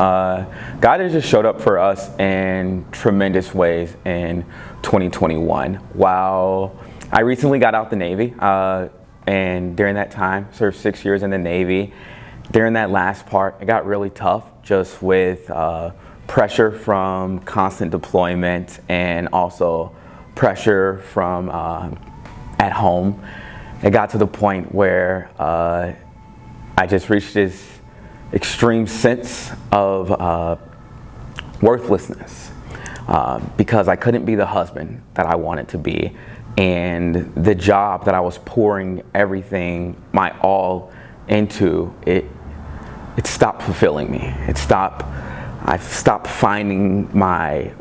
God has just showed up for us in tremendous ways in 2021. While I recently got out the Navy, and during that time, served 6 years in the Navy. During that last part, it got really tough just with pressure from constant deployment and also pressure from at home. It got to the point where I just reached this extreme sense of worthlessness because I couldn't be the husband that I wanted to be, and the job that I was pouring everything, my all into, it stopped fulfilling me. I stopped finding my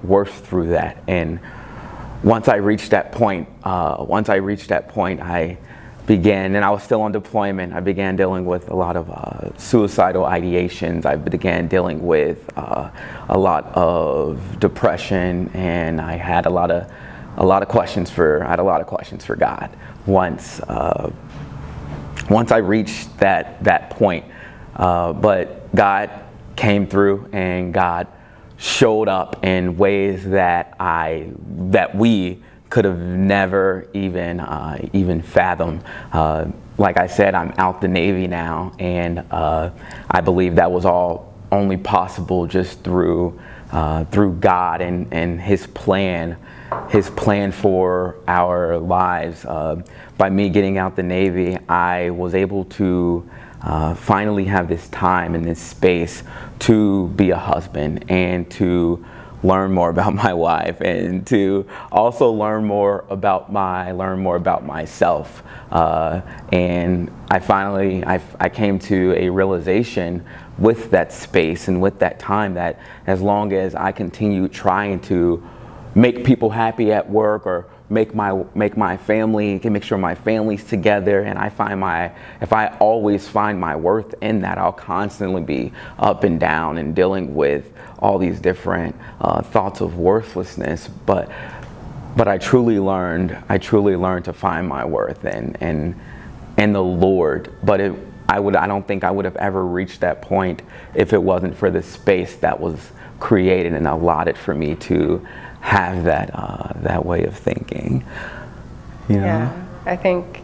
worth through that. And once I reached that point, I began, and I was still on deployment, I began dealing with a lot of suicidal ideations. I began dealing with a lot of depression, and I had a lot of questions for God. Once I reached that point, but God came through, and God showed up in ways that we could have never even fathomed. Like I said, I'm out the Navy now, and I believe that was all only possible just through God and His plan for our lives. By me getting out the Navy, I was able to finally have this time and this space to be a husband and to learn more about my wife and to also learn more about myself. And I came to a realization with that space and with that time that as long as I continue trying to make people happy at work or make my family, make sure my family's together, and if I always find my worth in that, I'll constantly be up and down and dealing with all these different thoughts of worthlessness. But I truly learned to find my worth in the Lord. But I don't think I would have ever reached that point if it wasn't for the space that was created and allotted for me to have that way of thinking. You know? Yeah, I think,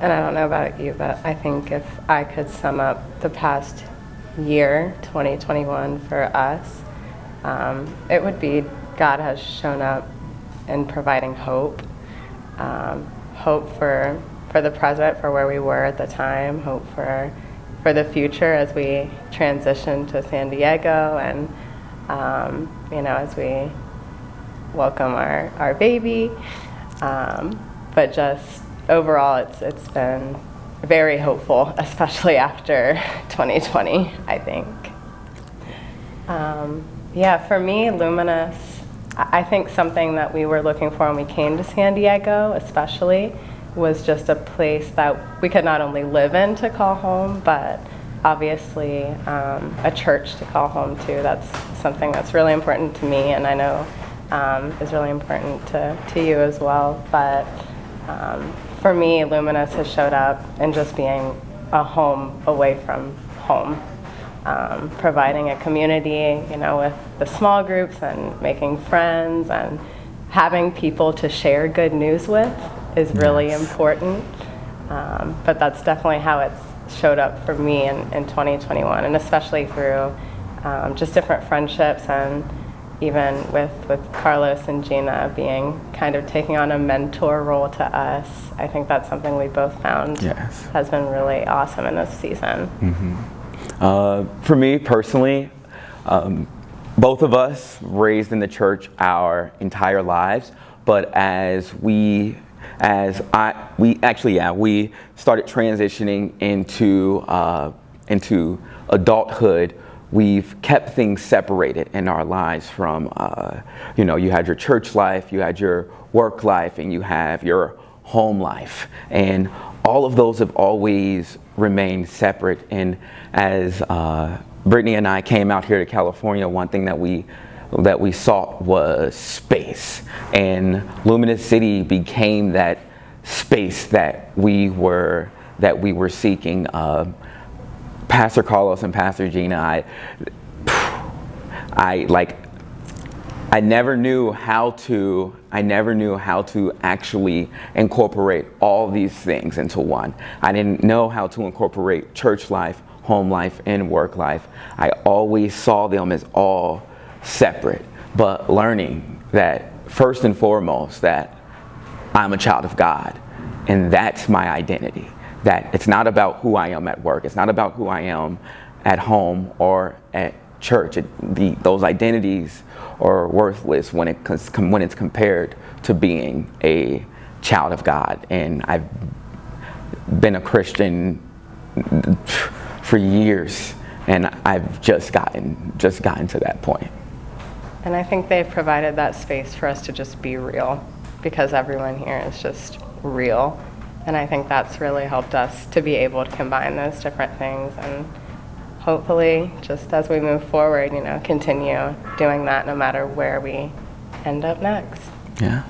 and I don't know about you, but I think if I could sum up the past year, 2021, for us, it would be God has shown up in providing hope. Hope for the present, for where we were at the time, hope for the future as we transition to San Diego, and as we welcome our baby. But just overall, it's been very hopeful, especially after 2020, I think. For me, Luminous, I think something that we were looking for when we came to San Diego, especially, was just a place that we could not only live in to call home, but obviously a church to call home to. That's something that's really important to me, and I know is really important to you as well. But for me, Luminous has showed up in just being a home away from home, providing a community, with the small groups and making friends and having people to share good news with is really important. But that's definitely how it's showed up for me in 2021, and especially through just different friendships, and even with Carlos and Gina being kind of taking on a mentor role to us. I think that's something we both found has been really awesome in this season. Mm-hmm. For me personally, both of us raised in the church our entire lives, but we started transitioning into adulthood. We've kept things separated in our lives from, you had your church life, you had your work life, and you have your home life. And all of those have always remained separate. And as Brittany and I came out here to California, one thing that we sought was space. And Luminous City became that space that we were seeking. Pastor Carlos and Pastor Gina, I never knew how to actually incorporate all these things into one. I didn't know how to incorporate church life, home life, and work life. I always saw them as all separate, but learning that first and foremost that I'm a child of God, and that's my identity. That it's not about who I am at work, it's not about who I am at home or at church. Those identities are worthless when it's compared to being a child of God. And I've been a Christian for years, and I've just gotten to that point. And I think they've provided that space for us to just be real, because everyone here is just real. And I think that's really helped us to be able to combine those different things, and hopefully, just as we move forward, continue doing that no matter where we end up next. Yeah.